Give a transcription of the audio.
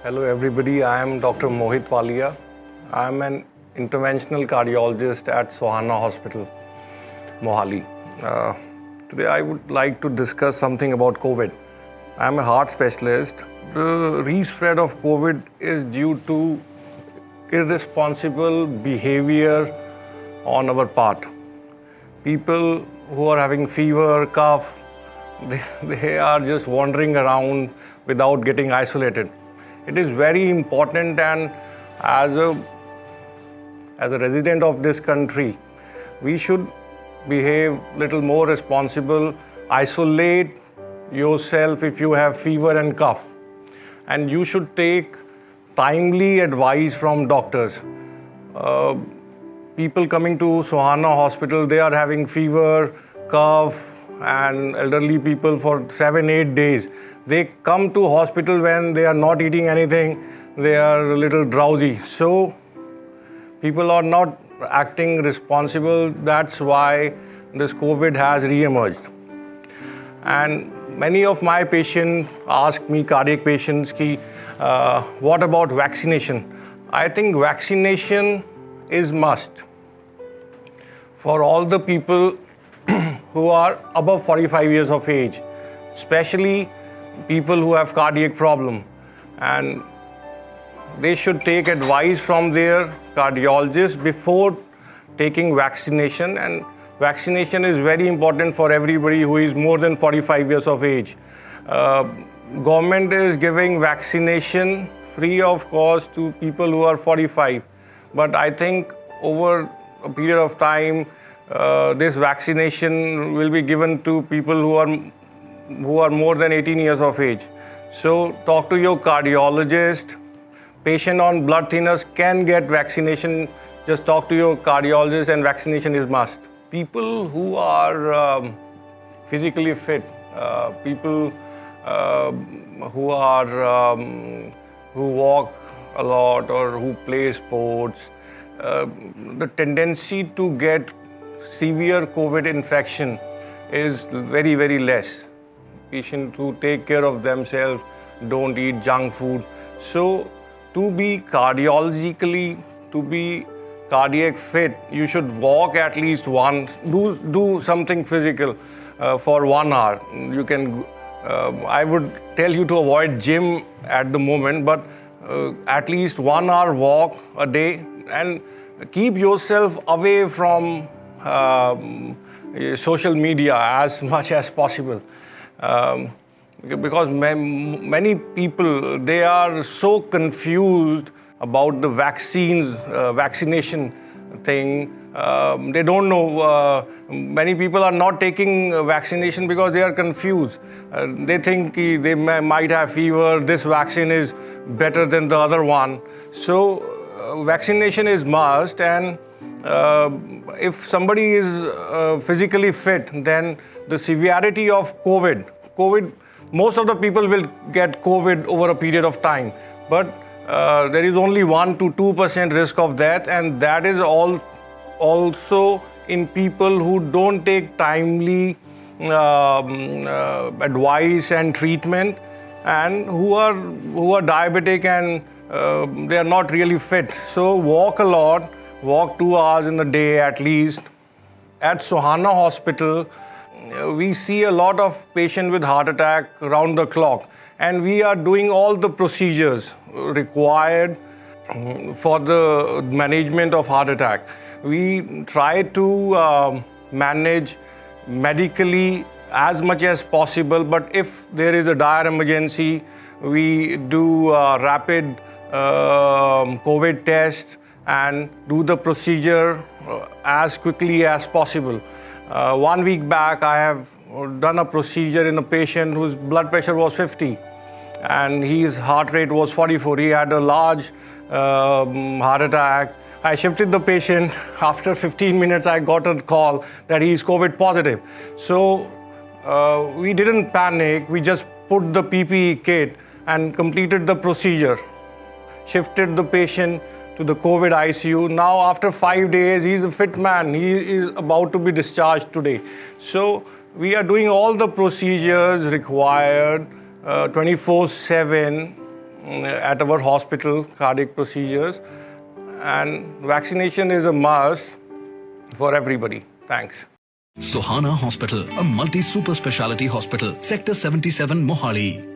Hello everybody, I am Dr. Mohit Walia. I am an interventional cardiologist at Sohana Hospital, Mohali. Today I would like to discuss something about COVID. I am a heart specialist. The respread of COVID is due to irresponsible behavior on our part. People who are having fever, cough, they are just wandering around without getting isolated. It is very important, and as a resident of this country, we should behave little more responsible. Isolate yourself if you have fever and cough, and you should take timely advice from doctors. People coming to Sohana Hospital, they are having fever, cough, and elderly people for 7-8 days. They come to hospital when they are not eating anything, they are a little drowsy. So people are not acting responsible. That's why this COVID has re-emerged. And many of my patients ask me, cardiac patients, what about vaccination? I think vaccination is must for all the people who are above 45 years of age, especially people who have cardiac problem, and they should take advice from their cardiologist before taking vaccination. And vaccination is very important for everybody who is more than 45 years of age. Government is giving vaccination free of cost to people who are 45, but I think over a period of time this vaccination will be given to people who are more than 18 years of age. So talk to your cardiologist. Patient on blood thinners can get vaccination. Just talk to your cardiologist, and vaccination is must. People who are physically fit, people who walk a lot or who play sports, the tendency to get severe COVID infection is very, very less. Patients who take care of themselves, don't eat junk food. So to be cardiologically, to be cardiac fit, you should walk at least once, do something physical for 1 hour. You can, I would tell you to avoid gym at the moment, but at least 1 hour walk a day, and keep yourself away from social media as much as possible. Because many people, they are so confused about the vaccination thing. They don't know. Many people are not taking vaccination because they are confused. They think they might have fever, this vaccine is better than the other one. So vaccination is must, and if somebody is physically fit, then the severity of COVID, most of the people will get COVID over a period of time, but there is only 1 to 2% risk of death, and that is also in people who don't take timely advice and treatment, and who are diabetic, and they are not really fit. So walk a lot, walk 2 hours in a day at least. At Sohana Hospital, we see a lot of patients with heart attack around the clock, and we are doing all the procedures required for the management of heart attack. We try to manage medically as much as possible, but if there is a dire emergency, we do rapid COVID test and do the procedure as quickly as possible. 1 week back, I have done a procedure in a patient whose blood pressure was 50 and his heart rate was 44. He had a large heart attack. I shifted the patient. After 15 minutes, I got a call that he is COVID positive. So we didn't panic. We just put the PPE kit and completed the procedure. Shifted the patient to the COVID ICU. Now, after 5 days, he's a fit man. He is about to be discharged today. So we are doing all the procedures required 24/7 at our hospital, cardiac procedures, and vaccination is a must for everybody. Thanks. Sohana Hospital, a multi-super speciality hospital, Sector 77, Mohali.